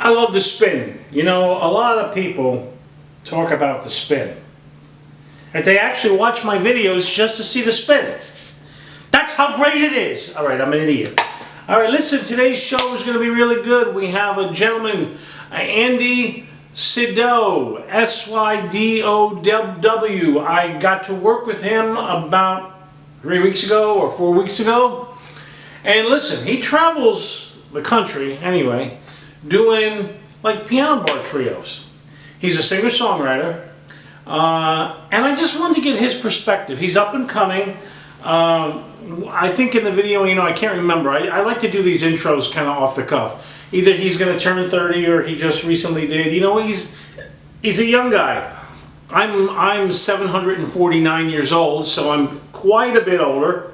I love the spin. You know, a lot of people talk about the spin. And they actually watch my videos just to see the spin. That's how great it is. All right, I'm an idiot. All right, listen, today's show is going to be really good. We have a gentleman, Andy Sydow, S-Y-D-O-W. I got to work with him about 3 weeks ago or 4 weeks ago. And listen, he travels the country, anyway, doing like piano bar trios. He's a singer-songwriter. And I just wanted to get his perspective. He's up and coming. I think in the video, you know, I can't remember. I like to do these intros kind of off the cuff. Either he's going to turn 30 or he just recently did. You know, he's a young guy. I'm 749 years old, so I'm quite a bit older.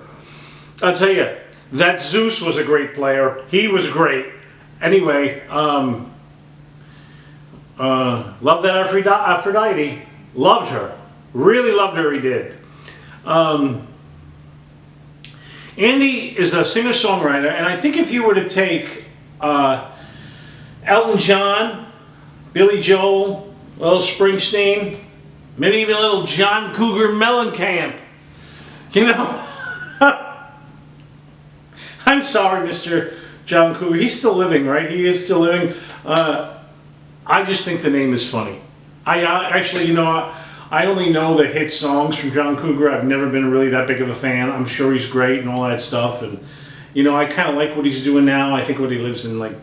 I'll tell you, that Zeus was a great player. He was great. Anyway, love that Aphrodite. Loved her. Really loved her, he did. Andy is a singer-songwriter, and I think if you were to take Elton John, Billy Joel, a little Springsteen, maybe even a little John Cougar Mellencamp, you know, I'm sorry, Mr. John Cougar. He's still living, right? He is still living. I just think the name is funny. I actually, you know, I only know the hit songs from John Cougar. I've never been really that big of a fan. I'm sure he's great and all that stuff. And, you know, I kind of like what he's doing now. I think what he lives in, like,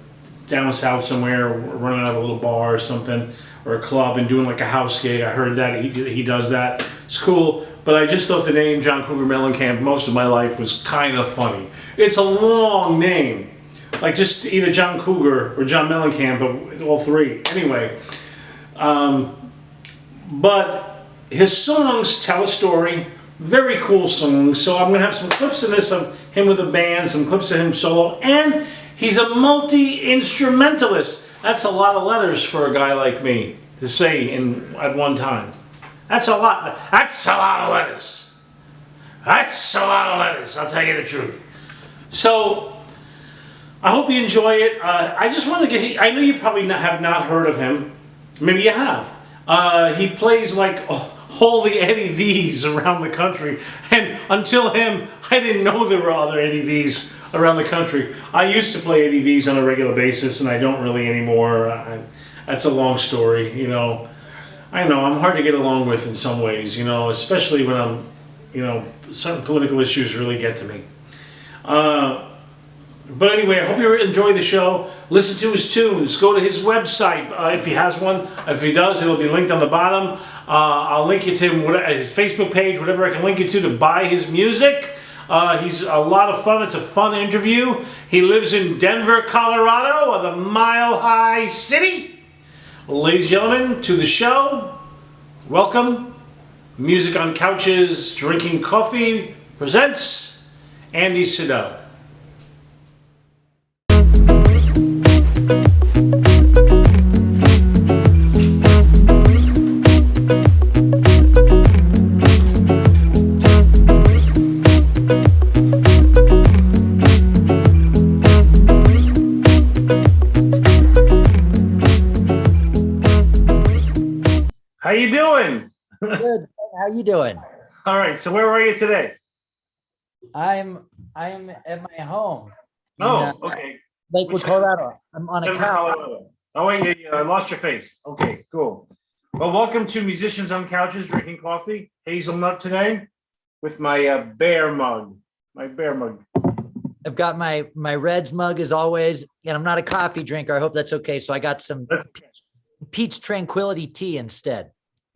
down south somewhere, running out of a little bar or something, or a club and doing, like, a house gig. I heard that. He does that. It's cool. But I just thought the name John Cougar Mellencamp most of my life was kind of funny. It's a long name. Like, just either John Cougar or John Mellencamp, but all three. Anyway. But his songs tell a story, very cool songs. So I'm going to have some clips in this of him with a band, some clips of him solo, and he's a multi-instrumentalist. That's a lot of letters for a guy like me to say at one time. That's a lot. That's a lot of letters. That's a lot of letters, I'll tell you the truth. So I hope you enjoy it. I just want to I know you probably have not heard of him. Maybe you have. He plays like all the Eddie V's around the country, and until him, I didn't know there were other Eddie V's around the country. I used to play Eddie V's on a regular basis, and I don't really anymore. That's a long story, you know. I know I'm hard to get along with in some ways, you know, especially when I'm, you know, certain political issues really get to me. But anyway, I hope you enjoy the show. Listen to his tunes. Go to his website if he has one. If he does, it'll be linked on the bottom. I'll link you to his Facebook page, whatever I can link you to buy his music. He's a lot of fun. It's a fun interview. He lives in Denver, Colorado, the Mile High City. Ladies and gentlemen, to the show. Welcome. Music on Couches, Drinking Coffee presents Andy Sydow. How you doing? Good. How you doing? All right. So where are you today? I'm at my home. Okay. Lakewood, Colorado. I'm on a Denver, couch. Colorado. Oh wait, yeah, I lost your face. Okay, cool. Well, welcome to Musicians on Couches Drinking Coffee. Hazelnut today with my bear mug. My bear mug. I've got my Reds mug as always, and I'm not a coffee drinker. I hope that's okay. So I got some Peach Tranquility tea instead.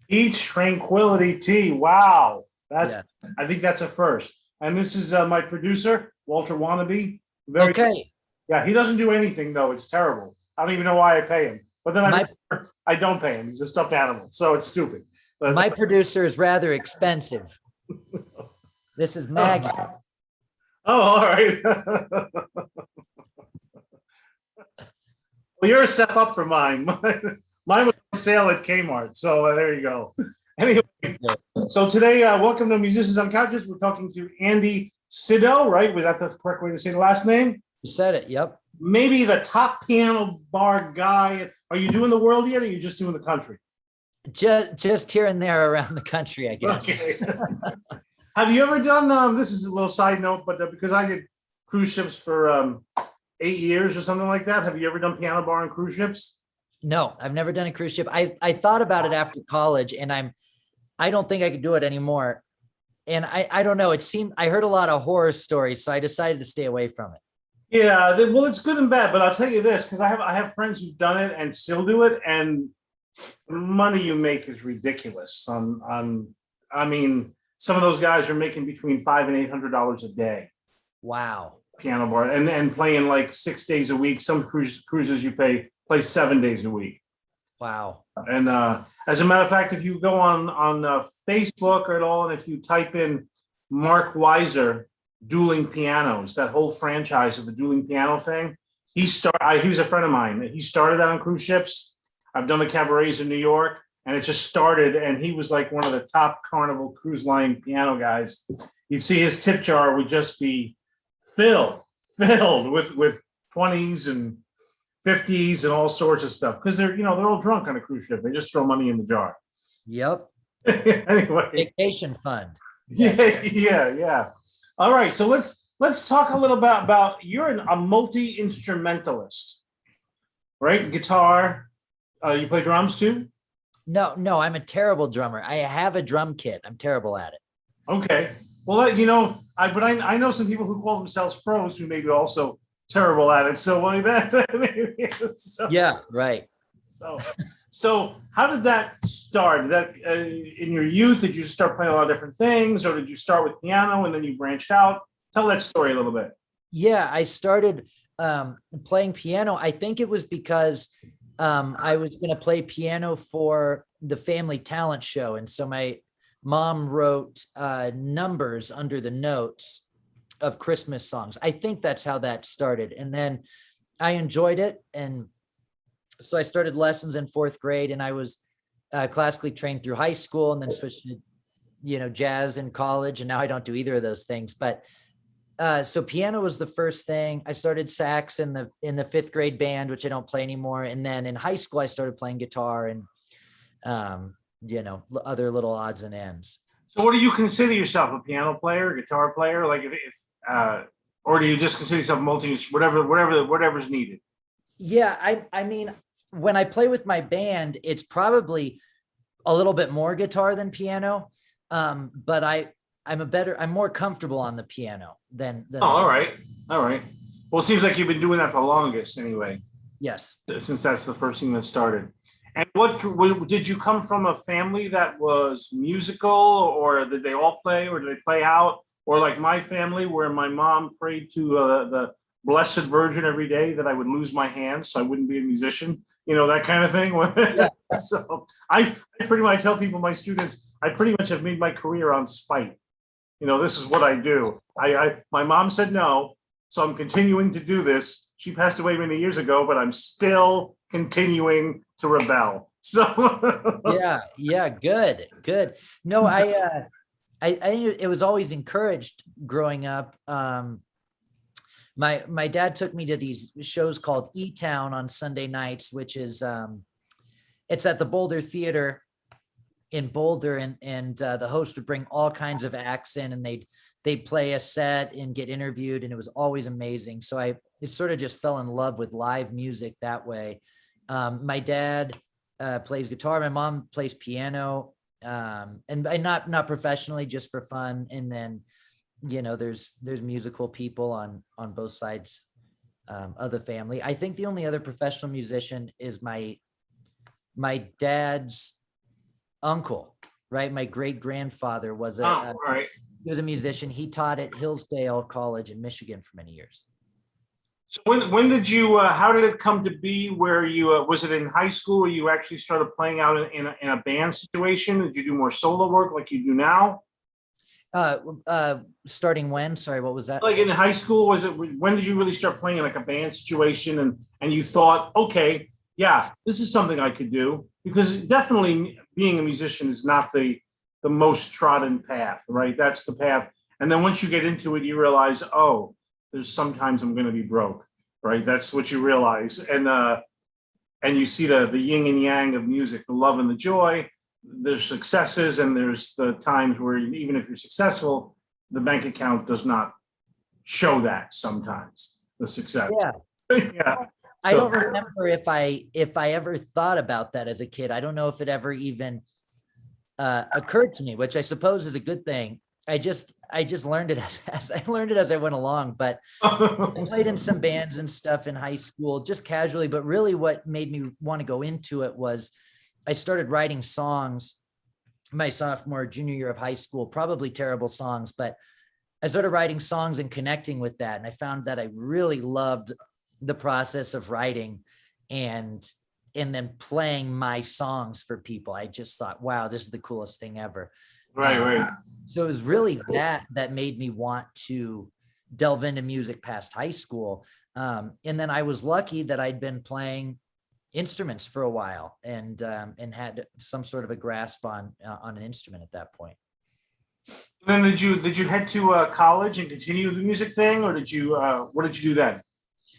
Peach Tranquility tea. Wow. Yeah. I think that's a first. And this is my producer, Walter Wannabe. Okay. Yeah, he doesn't do anything though. It's terrible. I don't even know why I pay him. But then I don't pay him. He's a stuffed animal, so it's stupid. But my producer is rather expensive. This is Maggie. Oh, all right. Well, you're a step up for mine. Mine was on sale at Kmart, so there you go. Anyway, so today, welcome to Musicians on Couches. We're talking to Andy Sydow, right? Was that the correct way to say the last name? You said it. Yep. maybe the top piano bar guy. Are you doing the world yet, or are you just doing the country? Just here and there around the country, I guess. Okay. Have you ever done, this is a little side note, but because I did cruise ships for 8 years or something like that. Have you ever done piano bar on cruise ships? No, I've never done a cruise ship. I thought about it after college, and I don't think I could do it anymore. And I don't know. I heard a lot of horror stories, so I decided to stay away from it. Yeah, well, it's good and bad, but I'll tell you this, because I have friends who've done it and still do it, and the money you make is ridiculous. I mean, some of those guys are making between $500 and $800 a day Wow. piano bar, and playing like 6 days a week. Some cruises you play 7 days a week. Wow. And as a matter of fact, if you go on Facebook or at all, and if you type in Mark Weiser dueling pianos, that whole franchise of the dueling piano thing, he was a friend of mine. He started that on cruise ships. I've done the cabarets in New York, and it just started. And he was like one of the top Carnival Cruise Line piano guys. You'd see his tip jar would just be filled with 20s and 50s and all sorts of stuff, because they're all drunk on a cruise ship. They just throw money in the jar. Yep. Anyway, Vacation fund. yeah. All right, so let's talk a little about you're a multi-instrumentalist, right? Guitar. You play drums too? No, I'm a terrible drummer. I have a drum kit. I'm terrible at it. Okay. Well, I know some people who call themselves pros who may be also terrible at it. So like that. Yeah, right. So how did that start? Did that in your youth? Did you start playing a lot of different things, or did you start with piano and then you branched out? Tell that story a little bit. Yeah, I started playing piano. I think it was because I was going to play piano for the family talent show, and so my mom wrote numbers under the notes of Christmas songs. I think that's how that started. And then I enjoyed it. And so I started lessons in 4th grade, and I was classically trained through high school, and then switched to, jazz in college. And now I don't do either of those things. But so piano was the first thing. I started sax in the 5th grade band, which I don't play anymore. And then in high school, I started playing guitar and, other little odds and ends. So what do you consider yourself, a piano player, a guitar player? Like or do you just consider yourself whatever's needed? Yeah, I mean, when I play with my band, it's probably a little bit more guitar than piano. But I'm more comfortable on the piano than Oh, all right. Well, it seems like you've been doing that the longest anyway. Yes. Since that's the first thing that started. And what did you come from, a family that was musical, or did they all play, or did they play out? Or like my family, where my mom prayed to the Blessed Virgin every day that I would lose my hands so I wouldn't be a musician, that kind of thing. Yeah. So I pretty much tell people, my students, I pretty much have made my career on spite. This is what I do. My mom said no, so I'm continuing to do this. She passed away many years ago, but I'm still continuing to rebel. So yeah, good. No, I think it was always encouraged growing up. My dad took me to these shows called E-Town on Sunday nights, which is it's at the Boulder Theater in Boulder, and the host would bring all kinds of acts in, and they'd play a set and get interviewed, and it was always amazing. So it sort of just fell in love with live music that way. My dad plays guitar, my mom plays piano, and not professionally, just for fun. And then there's musical people on both sides of the family. I think the only other professional musician is my dad's uncle, right? My great grandfather was he was a musician. He taught at Hillsdale College in Michigan for many years. So when did you? How did it come to be? Where you was it in high school where you actually started playing out in a band situation? Did you do more solo work like you do now? Starting when? Sorry, what was that? Like in high school, was it? When did you really start playing in like a band situation, and you thought, okay, yeah, this is something I could do? Because definitely being a musician is not the most trodden path, right? That's the path. And then once you get into it, you realize, oh, there's sometimes I'm going to be broke. right? That's what you realize. And you see the yin and yang of music, the love and the joy. There's successes, and there's the times where even if you're successful, the bank account does not show that sometimes, the success. Yeah. Yeah. I don't remember if I ever thought about that as a kid. I don't know if it ever even occurred to me, which I suppose is a good thing. I just learned it as I learned it as I went along. But I played in some bands and stuff in high school, just casually. But really, what made me want to go into it was I started writing songs my sophomore, junior year of high school. Probably terrible songs, but I started writing songs and connecting with that, and I found that I really loved the process of writing and then playing my songs for people. I just thought, wow, this is the coolest thing ever. Right. So it was really that made me want to delve into music past high school. And then I was lucky that I'd been playing instruments for a while and had some sort of a grasp on an instrument at that point. And then did you head to college and continue the music thing, or did you what did you do then?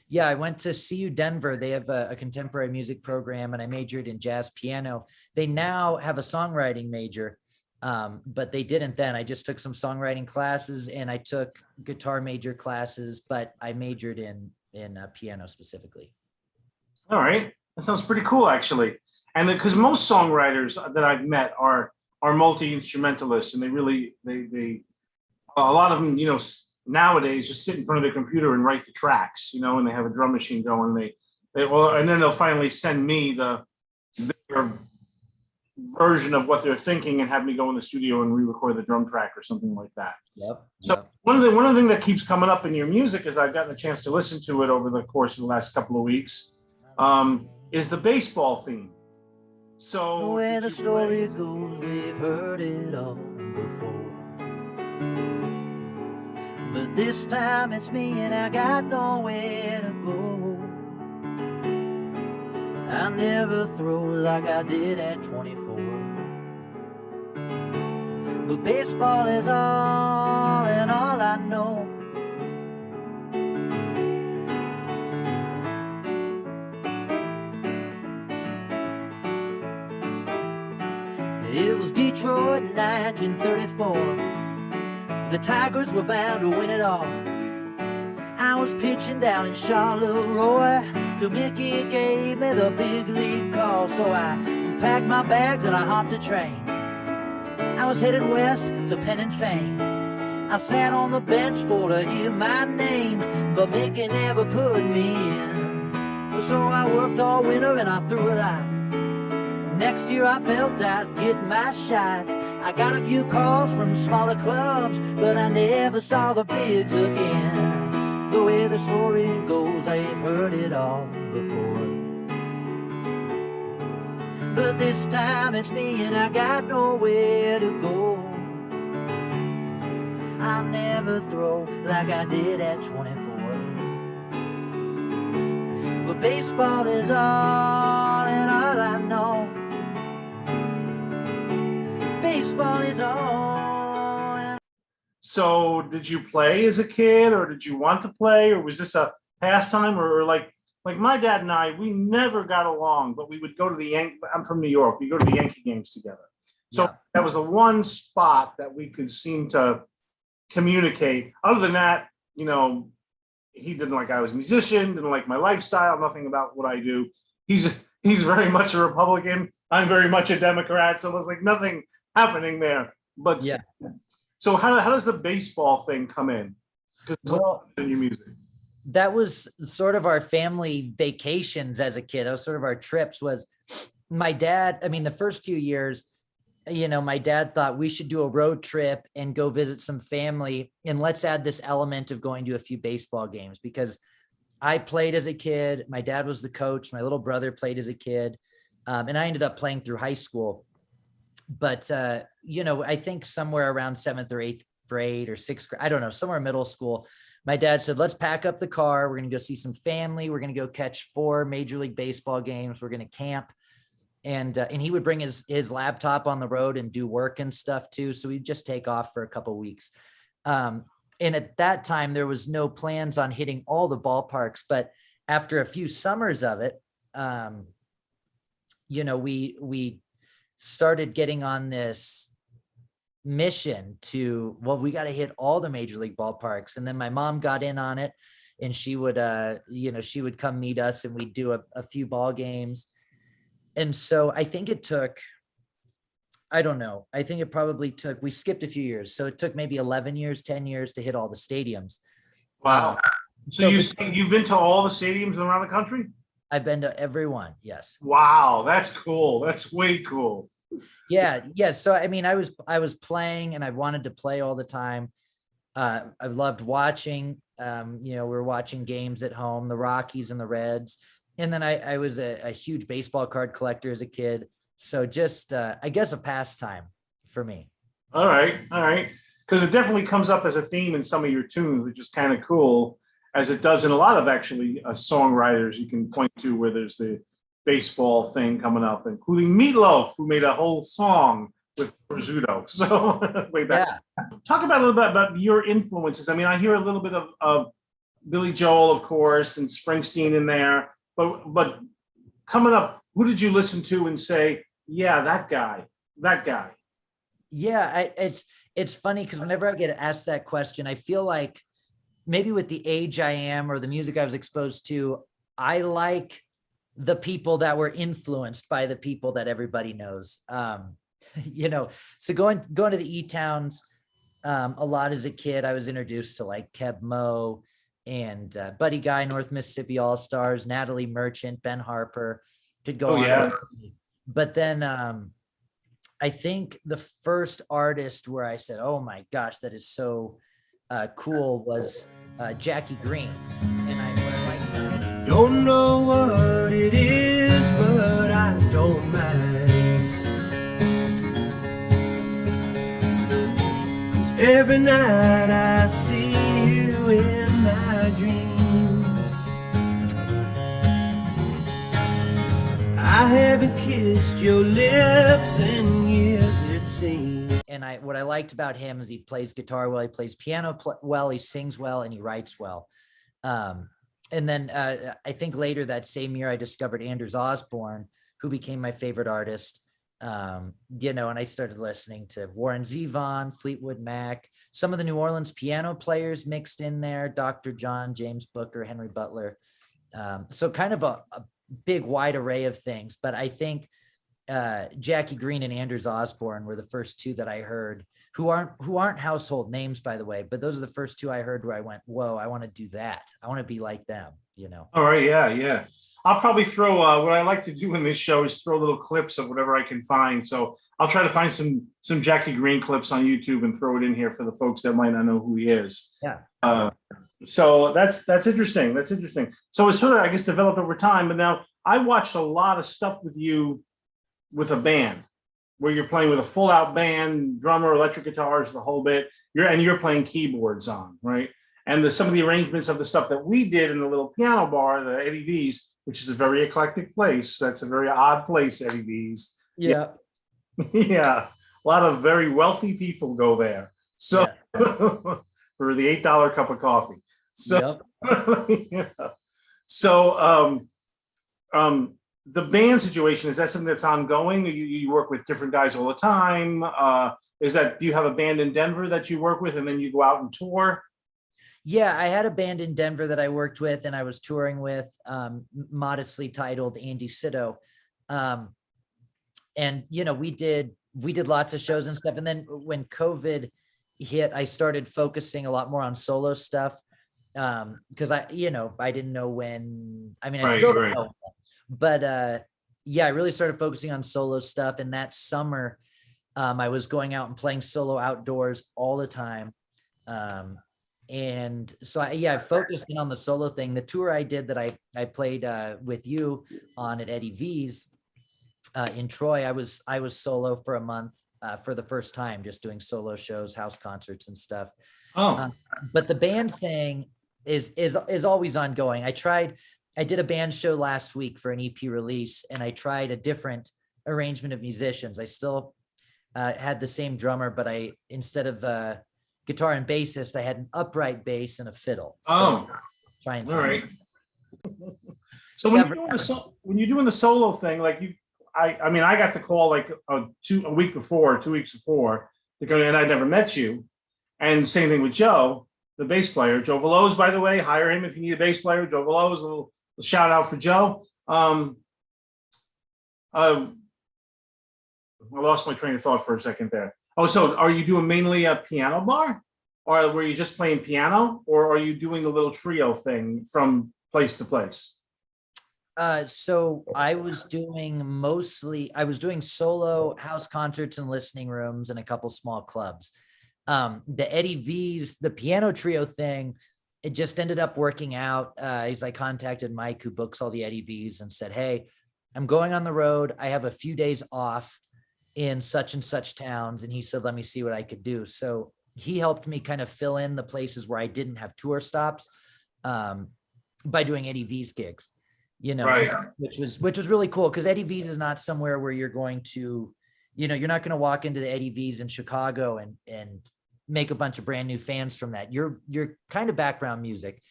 Yeah, I went to CU Denver. They have a contemporary music program, and I majored in jazz piano. They now have a songwriting major, but they didn't then. I just took some songwriting classes, and I took guitar major classes, but I majored in piano specifically. All right, that sounds pretty cool, actually. And because most songwriters that I've met are multi-instrumentalists, and they a lot of them, nowadays just sit in front of their computer and write the tracks, and they have a drum machine going. And then they'll finally send me their version of what they're thinking and have me go in the studio and re-record the drum track or something like that. Yep. So one of the things that keeps coming up in your music, as I've gotten a chance to listen to it over the course of the last couple of weeks, is the baseball theme. So the way the story goes, we've heard it all before. But this time it's me and I got nowhere to go. I never throw like I did at 24. But baseball is all and all I know. It was Detroit in 1934. The Tigers were bound to win it all. I was pitching down in Charleroi till Mickey gave me the big league call. So I packed my bags and I hopped a train. I was headed west to pen and fame. I sat on the bench for to hear my name, but Mickey never put me in. So I worked all winter and I threw it out. Next year I felt I'd get my shot. I got a few calls from smaller clubs, but I never saw the bigs again. The way the story goes, I've heard it all before. But this time it's me and I got nowhere to go. I'll never throw like I did at 24. But baseball is all and all I know. Baseball is all. So did you play as a kid, or did you want to play, or was this a pastime, or like my dad and I, we never got along, but we would go to I'm from New York. We go to the Yankee games together. So that was the one spot that we could seem to communicate. Other than that, he didn't like I was a musician, didn't like my lifestyle, nothing about what I do. He's very much a Republican. I'm very much a Democrat. So there's like nothing happening there. But yeah. So how does the baseball thing come in? Because in your music. That was sort of our family vacations as a kid. That was sort of our trips. Was my dad, the first few years, my dad thought we should do a road trip and go visit some family, and let's add this element of going to a few baseball games, because I played as a kid. My dad was the coach. My little brother played as a kid. And I ended up playing through high school. But, I think somewhere around 7th or 8th grade or 6th grade, I don't know, somewhere in middle school, my dad said, let's pack up the car. We're going to go see some family. We're going to go catch 4 Major League Baseball games. We're going to camp. And he would bring his laptop on the road and do work and stuff too. So we'd just take off for a couple of weeks. And at that time, there was no plans on hitting all the ballparks, but after a few summers of it, we started getting on this mission to, well, we got to hit all the major league ballparks. And then my mom got in on it, and she would come meet us, and we'd do a few ball games. And so I think it took, I don't know, I think it probably took, we skipped a few years, so it took maybe 11 years, 10 years to hit all the stadiums. Wow. So you've been to all the stadiums around the country? I've been to every one. Yes. Wow, that's cool. That's way cool. Yeah. So I mean, I was playing, and I wanted to play all the time. I loved watching. We were watching games at home, the Rockies and the Reds, and then I was a huge baseball card collector as a kid. So just I guess a pastime for me. All right. Because it definitely comes up as a theme in some of your tunes, which is kind of cool, as it does in a lot of actually songwriters you can point to, where there's the baseball thing coming up, including Meatloaf, who made a whole song with Sydow. So way back. Yeah. Talk about a little bit about your influences. I mean, I hear a little bit of Billy Joel, of course, and Springsteen in there, but coming up, who did you listen to and say, yeah, that guy? Yeah, it's funny because whenever I get asked that question, I feel like maybe with the age I am or the music I was exposed to, I like the people that were influenced by the people that everybody knows. So going to the E-Towns a lot as a kid, I was introduced to like Keb Mo and Buddy Guy, North Mississippi All-Stars, Natalie Merchant, Ben Harper, could go on. Yeah. But then I think the first artist where I said, oh my gosh, that is so cool, was Jackie Green. And I like, don't know what it is, but I don't mind. 'Cause every night I see you in my dreams. I haven't kissed your lips in years, it seems. And what I liked about him is he plays guitar well, he plays piano well, he sings well, and he writes well. And then I think later that same year, I discovered Anders Osborne, who became my favorite artist. And I started listening to Warren Zevon, Fleetwood Mac, some of the New Orleans piano players mixed in there, Dr. John, James Booker, Henry Butler. So kind of a big wide array of things. But I think Jackie Green and Anders Osborne were the first two that I heard, who aren't household names, by the way, but those are the first two I heard where I went, whoa, I want to do that. I want to be like them, All right. Yeah. I'll probably throw, what I like to do in this show is throw little clips of whatever I can find. So I'll try to find some Jackie Green clips on YouTube and throw it in here for the folks that might not know who he is. Yeah. So that's interesting. So it's sort of, I guess, developed over time. But now I watched a lot of stuff with you with a band, where you're playing with a full out band, drummer, electric guitars, the whole bit. You're playing keyboards on, right? And some of the arrangements of the stuff that we did in the little piano bar, the Eddie V's, which is a very eclectic place. That's a very odd place, Eddie V's. Yeah. Yeah. A lot of very wealthy people go there. So for the $8 cup of coffee. So, yeah. So the band situation, is that something that's ongoing? You work with different guys all the time? Do you have a band in Denver that you work with and then you go out and tour? Yeah, I had a band in Denver that I worked with and I was touring with, modestly titled Andy Sydow. And, we did lots of shows and stuff. And then when COVID hit, I started focusing a lot more on solo stuff. Because I didn't know when, I still don't know. But I really started focusing on solo stuff. And that summer, I was going out and playing solo outdoors all the time. And so I focused in on the solo thing. The tour I did that I played with you on at Eddie V's in Troy, I was solo for a month for the first time, just doing solo shows, house concerts and stuff. But the band thing is always ongoing. I did a band show last week for an EP release, and I tried a different arrangement of musicians. I still had the same drummer, but instead of guitar and bassist, I had an upright bass and a fiddle. So All right. So when you're doing the solo thing, like I mean, I got the call like a week before, 2 weeks before to go, and I never met you. And same thing with Joe, the bass player, Joe Veloz, by the way. Hire him if you need a bass player. Joe Veloz, a little shout out for Joe. I lost my train of thought for a second there. Oh, so are you doing mainly a piano bar, or were you just playing piano, or are you doing the little trio thing from place to place? So I was doing solo house concerts and listening rooms and a couple small clubs. The Eddie V's, the piano trio thing, it just ended up working out. I contacted Mike, who books all the Eddie V's, and said, hey, I'm going on the road. I have a few days off in such and such towns. And he said, let me see what I could do. So he helped me kind of fill in the places where I didn't have tour stops by doing Eddie V's gigs, Right. which was really cool, because Eddie V's is not somewhere where you're going to, you're not going to walk into the Eddie V's in Chicago and make a bunch of brand new fans from that. You're kind of background music.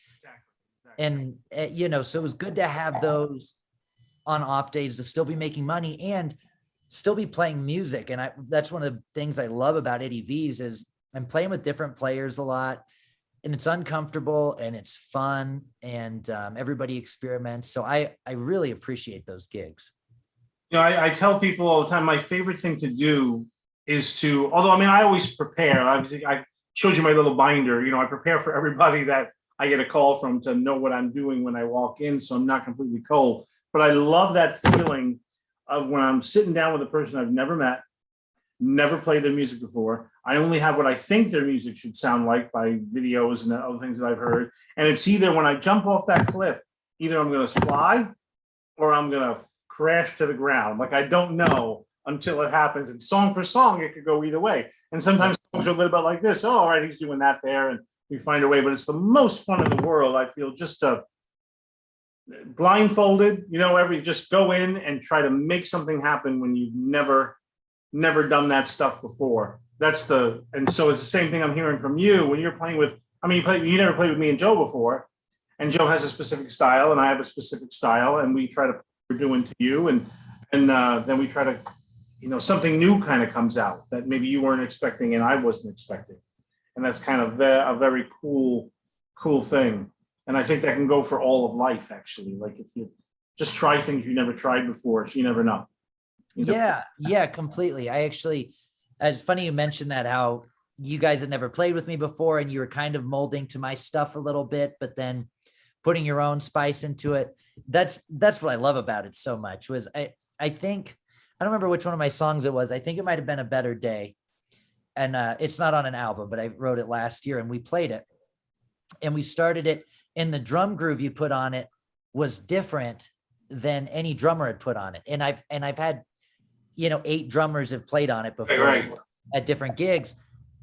Exactly. And, so it was good to have those on off days to still be making money and still be playing music. And that's one of the things I love about Eddie V's is I'm playing with different players a lot, and it's uncomfortable and it's fun, and everybody experiments. So I really appreciate those gigs. I tell people all the time, my favorite thing to do is to, although, I mean, I always prepare. I showed you my little binder. I prepare for everybody that I get a call from to know what I'm doing when I walk in, so I'm not completely cold. But I love that feeling of when I'm sitting down with a person I've never met, never played their music before. I only have what I think their music should sound like by videos and other things that I've heard. And it's either when I jump off that cliff, either I'm going to fly or I'm going to crash to the ground. Like, I don't know until it happens. And song for song, it could go either way. And sometimes songs are a little bit like this. Oh, all right, he's doing that there. And we find a way. But it's the most fun in the world, I feel, just to blindfolded, just go in and try to make something happen when you've never done that stuff before. And so it's the same thing I'm hearing from you when you're playing with, you never played with me and Joe before, and Joe has a specific style and I have a specific style, and we try to put what we're doing to you, and then we try to, something new kind of comes out that maybe you weren't expecting and I wasn't expecting. And that's kind of a very cool thing. And I think that can go for all of life, actually. Like, if you just try things you never tried before, so you never know. Yeah, completely. It's funny you mentioned that, how you guys had never played with me before and you were kind of molding to my stuff a little bit, but then putting your own spice into it. That's what I love about it so much. Was I think, I don't remember which one of my songs it was. I think it might have been A Better Day. And it's not on an album, but I wrote it last year and we played it. And we started it, and the drum groove you put on it was different than any drummer had put on it. And I've had, 8 drummers have played on it before, right, at different gigs.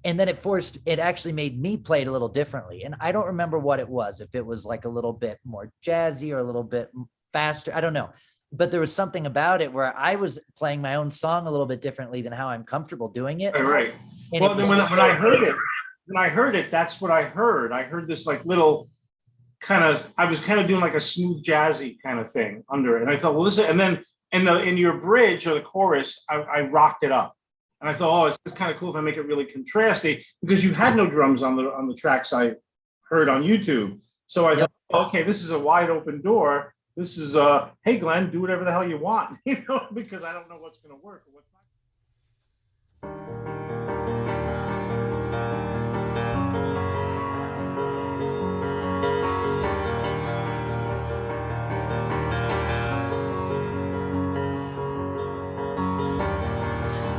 And then it actually made me play it a little differently. And I don't remember what it was, if it was like a little bit more jazzy or a little bit faster, I don't know. But there was something about it where I was playing my own song a little bit differently than how I'm comfortable doing it. Right. And well, then when I heard it, that's what I heard. I heard this like little I was kind of doing like a smooth jazzy kind of thing under it. And I thought, well, and then in your bridge or the chorus, I rocked it up. And I thought, oh, it's kind of cool if I make it really contrasty, because you had no drums on the tracks I heard on YouTube. So I thought, okay, this is a wide open door. This is hey, Glenn, do whatever the hell you want, because I don't know what's going to work or what's not.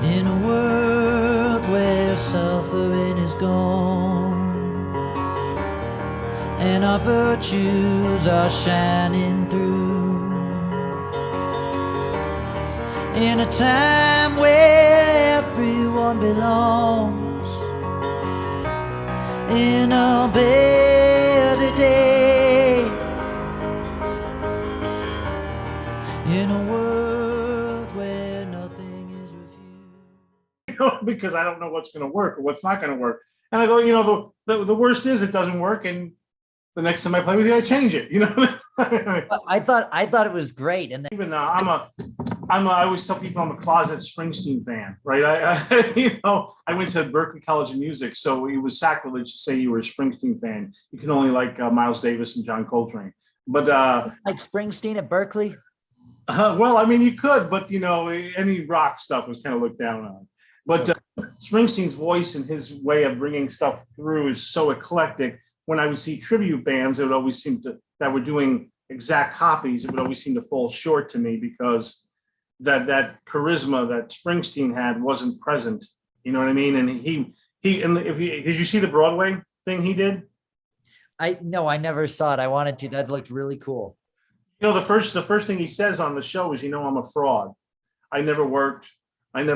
In a world where suffering is gone and our virtues are shining through, in a time where everyone belongs, in a better day, in a world where nothing is refused. Because I don't know what's going to work or what's not going to work. And I go, the worst is it doesn't work, and the next time I play with you, I change it. You know. I thought it was great, and then, Even I always tell people I'm a closet Springsteen fan, right? I went to Berklee College of Music, so it was sacrilege to say you were a Springsteen fan. You can only like Miles Davis and John Coltrane. But like Springsteen at Berklee. well, I mean, you could, but any rock stuff was kind of looked down on. But Springsteen's voice and his way of bringing stuff through is so eclectic. When I would see tribute bands, it would always seem that were doing exact copies. It would always seem to fall short to me because that charisma that Springsteen had wasn't present. You know what I mean? And did you see the Broadway thing he did? No, I never saw it. I wanted to. That looked really cool. The first thing he says on the show is, I'm a fraud. I never worked on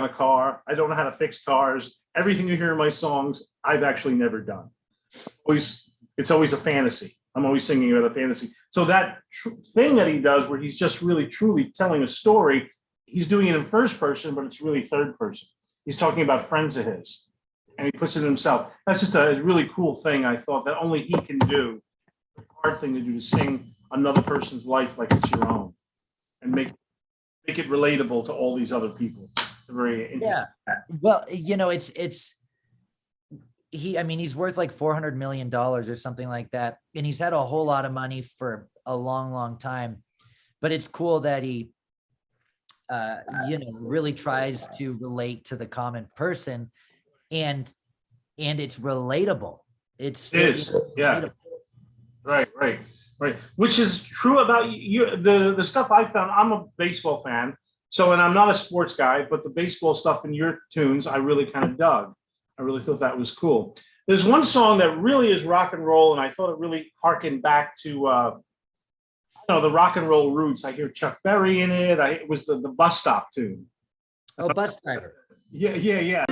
a car. I don't know how to fix cars. Everything you hear in my songs, I've actually never done. It's always a fantasy. I'm always singing about a fantasy. So that thing that he does where he's just really, truly telling a story, he's doing it in first person, but it's really third person. He's talking about friends of his and he puts it in himself. That's just a really cool thing. I thought that only he can do. A hard thing to do, to sing another person's life like it's your own and make it relatable to all these other people. It's a very interesting. Well, he's worth like $400 million or something like that. And he's had a whole lot of money for a long, long time, but it's cool that he, really tries to relate to the common person, and it's relatable. It is. Yeah. Right. Which is true about you. The stuff I found, I'm a baseball fan. So, and I'm not a sports guy, but the baseball stuff in your tunes, I really kind of dug. I really thought that was cool. There's one song that really is rock and roll, and I thought it really harkened back to, the rock and roll roots. I hear Chuck Berry in it. It was the bus stop tune. Oh, Bus Driver. Yeah.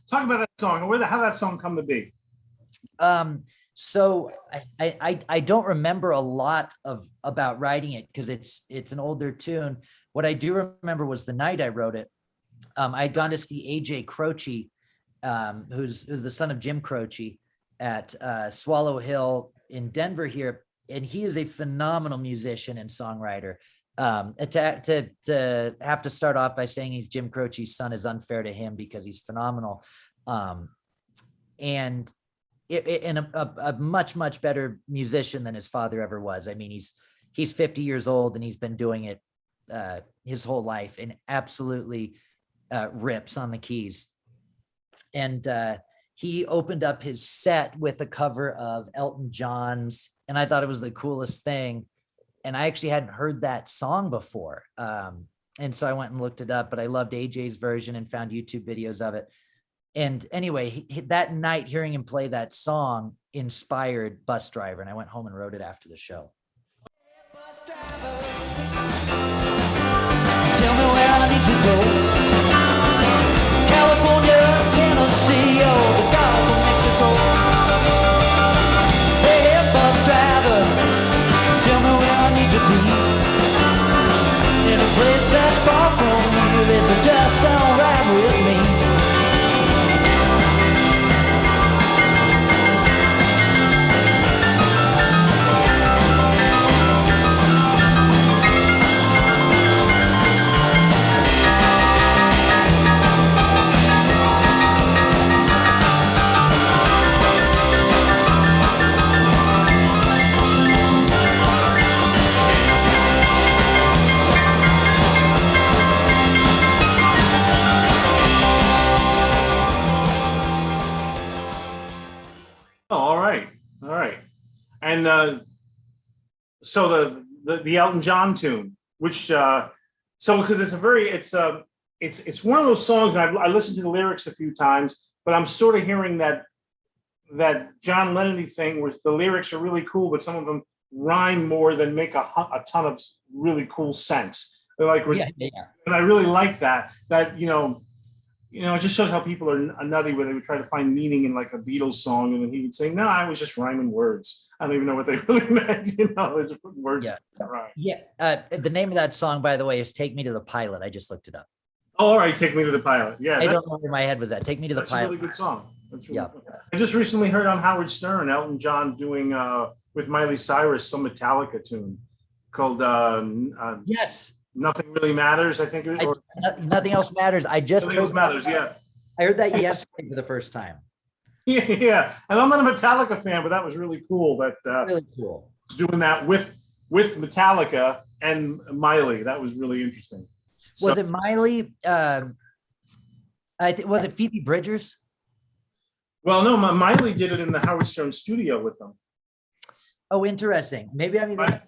Talk about that song and how that song come to be. So I don't remember a lot about writing it because it's an older tune. What I do remember was the night I wrote it. I had gone to see AJ Croce, who's the son of Jim Croce, at Swallow Hill in Denver here, and he is a phenomenal musician and songwriter. To have to start off by saying he's Jim Croce's son is unfair to him because he's phenomenal, and a much better musician than his father ever was. I mean, he's 50 years old and he's been doing it his whole life, and absolutely rips on the keys. And he opened up his set with a cover of Elton John's, and I thought it was the coolest thing. And I actually hadn't heard that song before. And so I went and looked it up, but I loved AJ's version and found YouTube videos of it. And anyway, that night, hearing him play that song inspired Bus Driver, and I went home and wrote it after the show. Bus driver, tell me where I need to go. California, Tennessee, or the Gulf of Mexico. Hey, bus driver, tell me where I need to be. In a place that's far from you, is it just alright with me? And so the Elton John tune, which so because it's one of those songs. I listened to the lyrics a few times, but I'm sort of hearing that John Lennon thing where the lyrics are really cool, but some of them rhyme more than make a ton of really cool sense. They're like, Yeah. and I really like that. It just shows how people are nutty where they would try to find meaning in like a Beatles song, and then he would say, "No, I was just rhyming words. I don't even know what they really meant." They just put words. Yeah. Right. Yeah. The name of that song, by the way, is "Take Me to the Pilot." I just looked it up. Oh, all right, Take Me to the Pilot. Yeah, I don't know where my head was at. Take Me to the that's Pilot. a really good song. That's really Yeah. good. I just recently heard on Howard Stern, Elton John doing with Miley Cyrus some Metallica tune called Yes. Nothing Really Matters, I think. Nothing else matters. I just Nothing Else Matters, yeah. I heard that yesterday for the first time. Yeah. And I'm not a Metallica fan, but that was really cool that Really cool. doing that with Metallica and Miley. That was really interesting. Was it Miley? Was it Phoebe Bridgers? Well, no, Miley did it in the Howard Stern studio with them. Oh, interesting. Maybe I'm even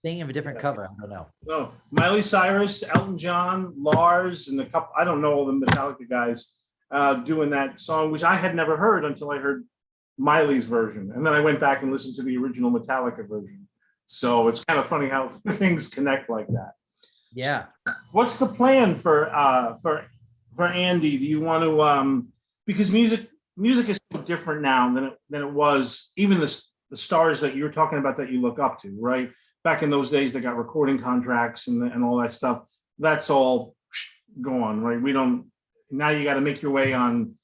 thinking of a different cover. I don't know. No, Miley Cyrus, Elton John, Lars, and a couple, I don't know, all the Metallica guys doing that song, which I had never heard until I heard Miley's version. And then I went back and listened to the original Metallica version. So it's kind of funny how things connect like that. Yeah. What's the plan for Andy? Do you want to because music is so different now than it was, even the stars that you were talking about that you look up to, right? Back in those days, they got recording contracts and all that stuff. That's all gone, right? We don't. Now you got to make your way on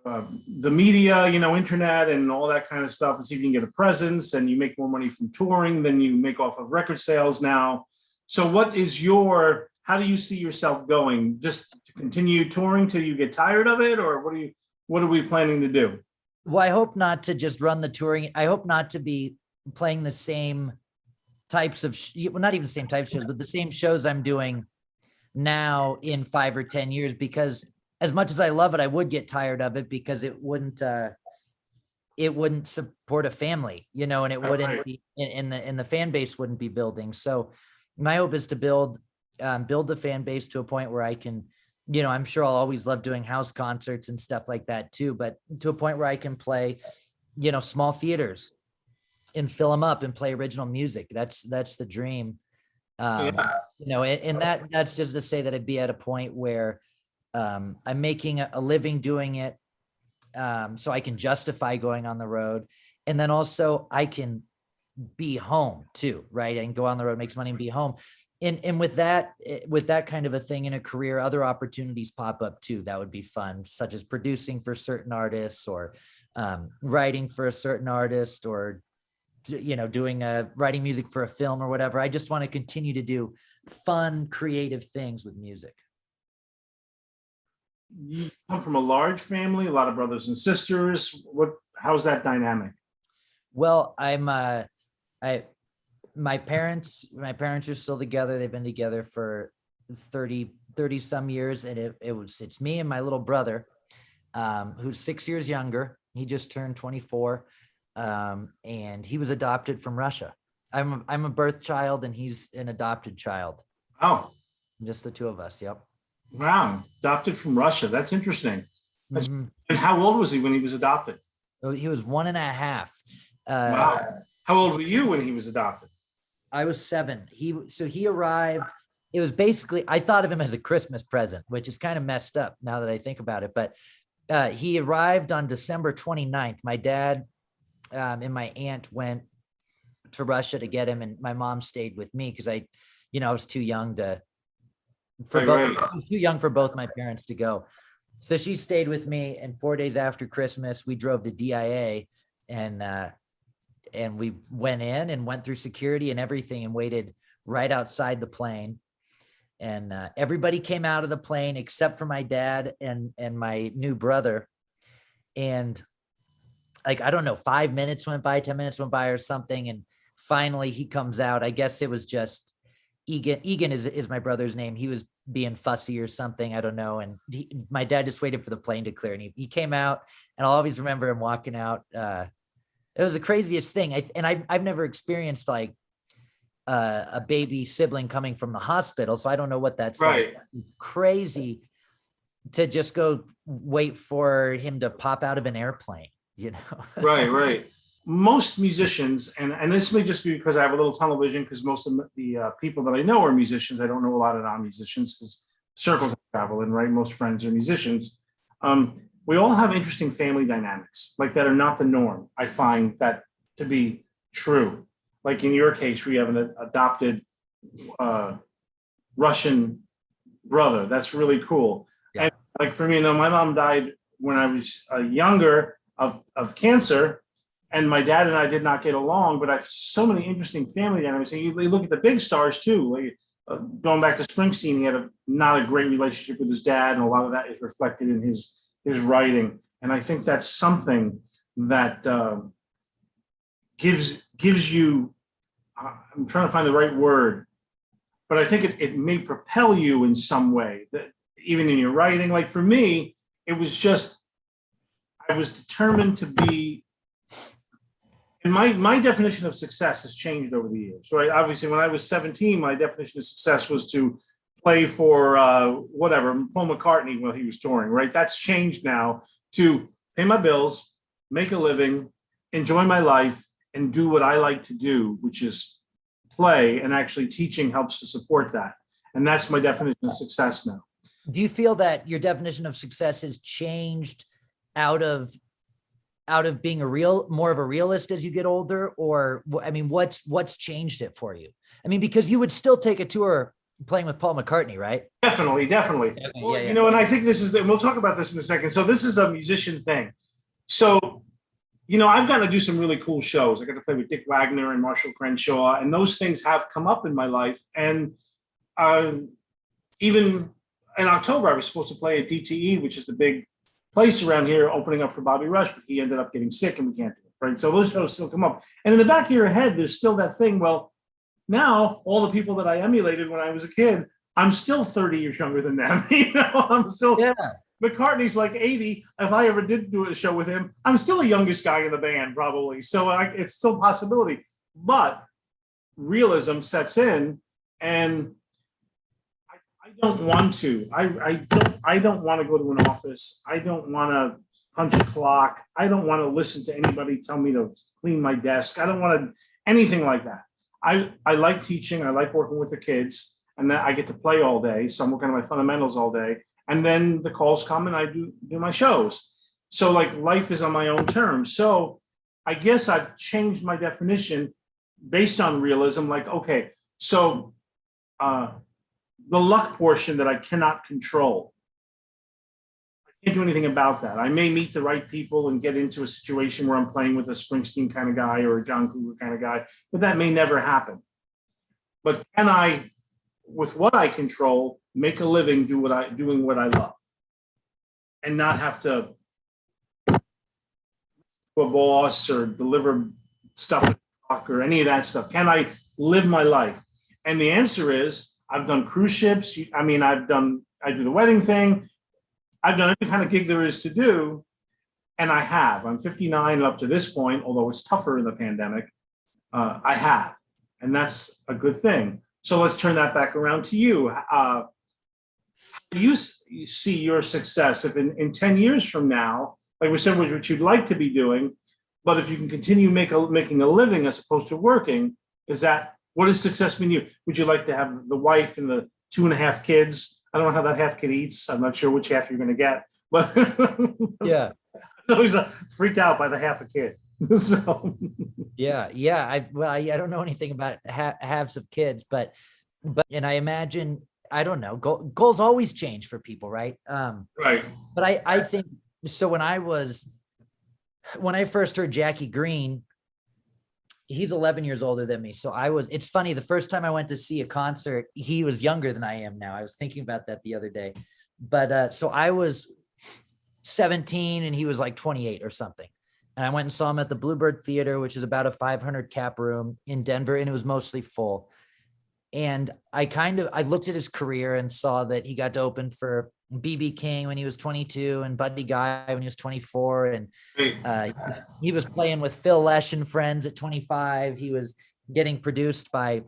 the media, internet and all that kind of stuff, and see if you can get a presence. And you make more money from touring than you make off of record sales now. So, how do you see yourself going? Just to continue touring till you get tired of it, or what are we planning to do? Well, I hope not to just run the touring. I hope not to be playing the same types of, not even the same types of shows, but the same shows I'm doing now in 5 or 10 years, because as much as I love it, I would get tired of it because it wouldn't support a family, and it wouldn't be in the fan base wouldn't be building. So my hope is to build the fan base to a point where I can, I'm sure I'll always love doing house concerts and stuff like that too, but to a point where I can play, small theaters and fill them up and play original music. That's the dream. And that's just to say that I'd be at a point where I'm making a living doing it, so I can justify going on the road, and then also I can be home too, right? And go on the road, make some money and be home. And with that kind of a thing in a career, other opportunities pop up too. That would be fun, such as producing for certain artists, or writing for a certain artist, or doing writing music for a film or whatever. I just want to continue to do fun, creative things with music. You come from a large family, a lot of brothers and sisters. How's that dynamic? Well, my parents are still together. They've been together for 30 some years. And it's me and my little brother, who's 6 years younger. He just turned 24. And he was adopted from Russia. I'm a birth child and he's an adopted child. Oh, just the two of us. Yep. Wow. Adopted from Russia. That's interesting. Mm-hmm. And how old was he when he was adopted? He was 1.5. Wow. How old were you when he was adopted? I was 7. He arrived. It was basically, I thought of him as a Christmas present, which is kind of messed up now that I think about it. But he arrived on December 29th. My dad and my aunt went to Russia to get him, and my mom stayed with me because I was too young I was too young for both my parents to go. So she stayed with me, and 4 days after Christmas, we drove to DIA, and we went in and went through security and everything and waited right outside the plane. And everybody came out of the plane except for my dad and my new brother. And I don't know, 5 minutes went by, 10 minutes went by or something. And finally he comes out. I guess it was just Egan. Egan is my brother's name. He was being fussy or something. I don't know. And my dad just waited for the plane to clear. And he came out, and I'll always remember him walking out It was the craziest thing. I've never experienced like a baby sibling coming from the hospital, so I don't know what that's Right. like. It's crazy to just go wait for him to pop out of an airplane, you know? Right. Most musicians, and this may just be because I have a little tunnel vision, because most of the people that I know are musicians. I don't know a lot of non-musicians because circles I travel in, right? Most friends are musicians. We all have interesting family dynamics, like that are not the norm. I find that to be true. Like in your case, we have an adopted Russian brother. That's really cool. Yeah. And like for me, my mom died when I was younger of cancer, and my dad and I did not get along. But I have so many interesting family dynamics. And you look at the big stars too. Like, going back to Springsteen, he had not a great relationship with his dad, and a lot of that is reflected in his writing. And I think that's something that gives you. I'm trying to find the right word, but I think it may propel you in some way, that even in your writing. Like for me, it was just, I was determined to be, and my definition of success has changed over the years. Right? Obviously, when I was 17, my definition of success was to play for whatever, Paul McCartney while he was touring, right? That's changed now to pay my bills, make a living, enjoy my life, and do what I like to do, which is play, and actually teaching helps to support that. And that's my definition of success now. Do you feel that your definition of success has changed out of being more of a realist as you get older? Or, I mean, what's changed it for you? I mean, because you would still take a tour playing with Paul McCartney, right? Definitely. Well, yeah. you know, and I think this is, and we'll talk about this in a second. So this is a musician thing. So, you know, I've got to do some really cool shows. I got to play with Dick Wagner and Marshall Crenshaw, and those things have come up in my life. And even in October, I was supposed to play at DTE, which is the big place around here, opening up for Bobby Rush, but he ended up getting sick and we can't do it, right? So those shows still come up. And in the back of your head, there's still that thing, well, now all the people that I emulated when I was a kid, I'm still 30 years younger than them. You know, I'm still, McCartney's like 80. If I ever did do a show with him, I'm still the youngest guy in the band, probably. So it's still a possibility. But realism sets in, and I don't want to. I don't want to go to an office. I don't want to punch a clock. I don't want to listen to anybody tell me to clean my desk. I don't want to anything like that. I like teaching. I like working with the kids, and then I get to play all day. So I'm working on my fundamentals all day. And then the calls come and I do my shows. So like life is on my own terms. So I guess I've changed my definition based on realism. Like, okay, so the luck portion that I cannot control, I can't do anything about that. I may meet the right people and get into a situation where I'm playing with a Springsteen kind of guy or a John Cougar kind of guy, but that may never happen. But can I, with what I control, make a living doing what I love, and not have to a boss or deliver stuff or any of that stuff? Can I live my life? And the answer is, I've done cruise ships. I mean, I do the wedding thing. I've done every kind of gig there is to do, and I have. I'm 59 up to this point, although it's tougher in the pandemic. I have, and that's a good thing. So let's turn that back around to you. How do you see your success if in 10 years from now, like we said, what you'd like to be doing, but if you can continue making a living as opposed to working, what does success mean to you? Would you like to have the wife and the 2.5 kids? I don't know how that half kid eats. I'm not sure which half you're going to get, but yeah. I'm always freaked out by the half a kid. So. Yeah. I don't know anything about halves of kids, but and I imagine, I don't know, goals always change for people, right? Right. But I think so. When I first heard Jackie Green, he's 11 years older than me. So it's funny. The first time I went to see a concert, he was younger than I am now. I was thinking about that the other day, but so I was 17 and he was like 28 or something. And I went and saw him at the Bluebird Theater, which is about a 500 cap room in Denver, and it was mostly full. And I looked at his career and saw that he got to open for BB King when he was 22 and Buddy Guy when he was 24. And he was playing with Phil Lesh and friends at 25. He was getting produced by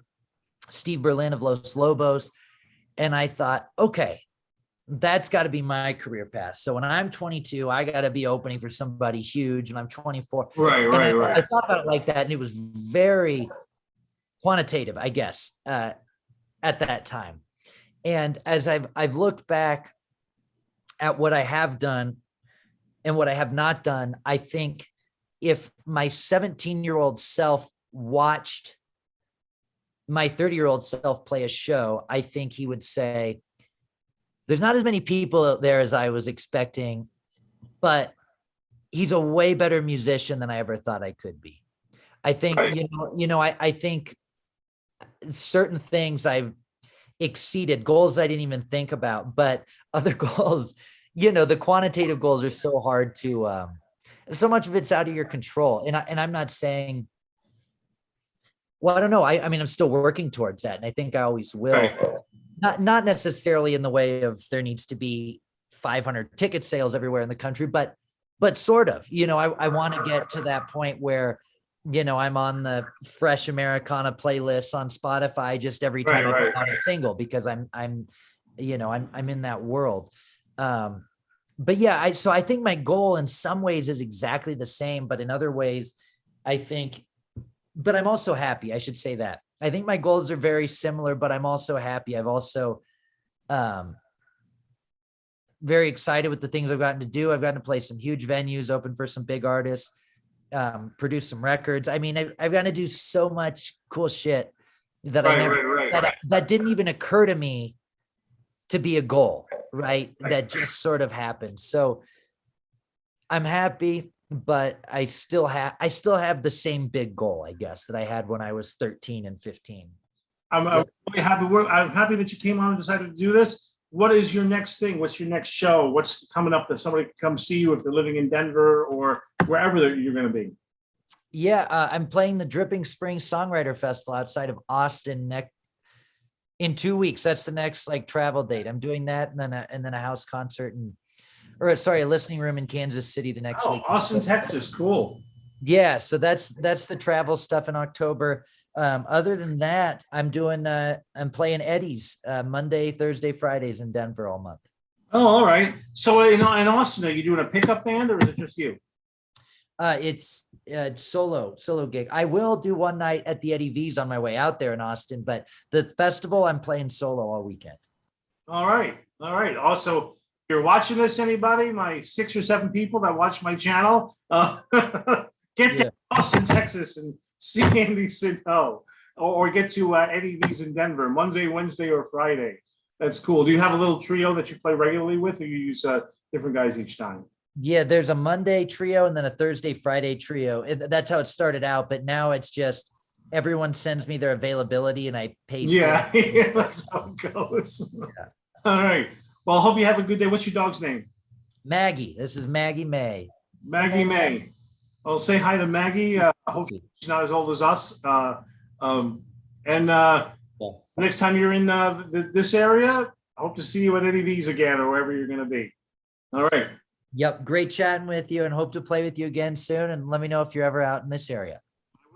Steve Berlin of Los Lobos. And I thought, okay, that's got to be my career path. So when I'm 22, I got to be opening for somebody huge. When I'm 24. Right. I thought about it like that. And it was very quantitative, I guess, at that time. And as I've looked back at what I have done and what I have not done, I think if my 17-year-old self watched my 30-year-old self play a show, I think he would say, there's not as many people out there as I was expecting, but he's a way better musician than I ever thought I could be. I think, I think certain things I've exceeded, goals I didn't even think about, but other goals, the quantitative goals are so hard to, so much of it's out of your control. And I'm not saying, well, I don't know. I mean, I'm still working towards that. And I think I always will. Right. Not necessarily in the way of there needs to be 500 ticket sales everywhere in the country, but sort of, I want to get to that point where, I'm on the Fresh Americana playlist on Spotify just every time I put out a single, because I'm in that world. But yeah, so I think my goal in some ways is exactly the same, but in other ways, I think, but I'm also happy. I should say that. I think my goals are very similar, but I'm also happy. I've also very excited with the things I've gotten to do. I've gotten to play some huge venues, open for some big artists, produce some records. I mean, I've gotten to do so much cool shit that that didn't even occur to me to be a goal, right? That just sort of happened. So I'm happy, but I still have the same big goal, I guess, that I had when I was 13 and 15. I'm really happy. I'm happy that you came on and decided to do this. What is your next thing? What's your next show? What's coming up that somebody can come see you if they're living in Denver or wherever you're going to be? Yeah, I'm playing the Dripping Springs Songwriter Festival outside of Austin in 2 weeks. That's the next travel date. I'm doing that, and then a house concert a listening room in Kansas City the next week. Austin, Texas, cool. Yeah, so that's the travel stuff in October. Other than that, I'm playing Eddie's Monday, Thursday, Fridays in Denver all month. Oh, all right. So in Austin, are you doing a pickup band or is it just you? It's solo gig. I will do one night at the Eddie V's on my way out there in Austin, but the festival I'm playing solo all weekend. All right. Also, if you're watching this, anybody, my 6 or 7 people that watch my channel, get to Austin, Texas, and see Andy Sydow, or get to Eddie V's in Denver Monday, Wednesday, or Friday. That's cool. Do you have a little trio that you play regularly with, or you use different guys each time? Yeah, there's a Monday trio and then a Thursday, Friday trio. That's how it started out, but now it's just everyone sends me their availability and I paste it. Yeah, that's how it goes. Yeah. All right. Well, I hope you have a good day. What's your dog's name? Maggie. This is Maggie May. Maggie May. Well, say hi to Maggie. Hopefully she's not as old as us. Next time you're in this area, I hope to see you at Eddie V's again or wherever you're going to be. All right. Yep. Great chatting with you and hope to play with you again soon. And let me know if you're ever out in this area.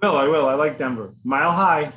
I will. I like Denver. Mile high.